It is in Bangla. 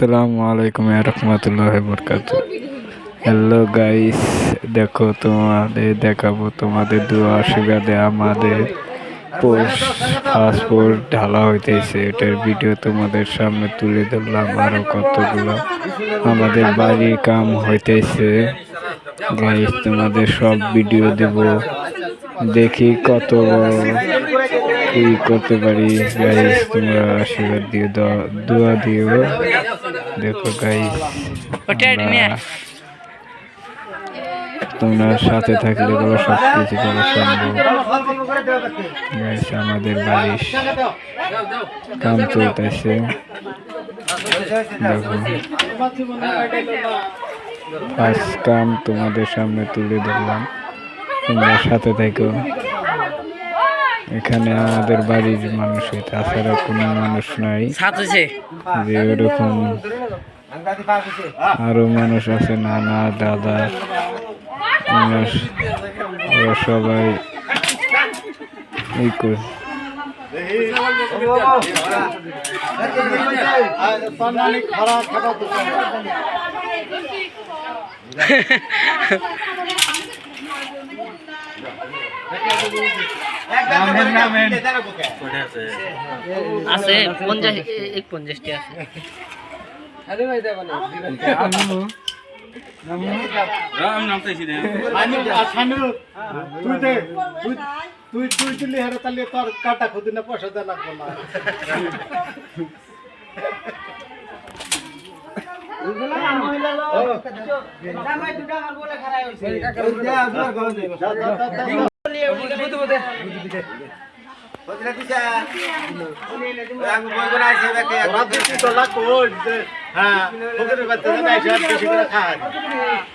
আসসালামু আলাইকুম রহমতুল্লাহ বরকাত। হ্যালো গাইস, দেখো তোমাদের দেখাবো তোমাদের দোয়া আশীর্বাদে আমাদের পাসপোর্ট ঢালা হইতেছে। এটার ভিডিও তোমাদের সামনে তুলে ধরলাম। আরো কতগুলো আমাদের বাড়ির কাম হইতেছে গাইস, তোমাদের সব ভিডিও দেব। দেখি কত বড় কি করতে পারি গাইস, তোমরা আশীর্বাদ দিও, দোয়া দিও। দেখো গাইস, তোমরা সাথে থাকলে বলো সবকিছু করা সম্ভব গাইস। আমাদের বাড়ির কাম চলতেছে, দেখো ফার্স্ট কাম তোমাদের সামনে তুলে ধরলাম, তোমরা সাথে থাকো। এখানে আমাদের বাড়ির মানুষ, তাছাড়া কোনো মানুষ নাই যে ওরকম। আরো মানুষ আছে, নানা দাদা, ওরা সবাই এই করে। আছে 50টি আছে। আরে ভাই দেব না রাম নামতেছি রে আমি আসানু তুই দে তুই তুই হেরে তালে তোর কাটা খুদি না পয়সা দে লাগবে না। উজলা না হইলা লো জামাই দুটা আমার বলে খারাপ হইছে। যা দুটা গাও দে হ্যাঁ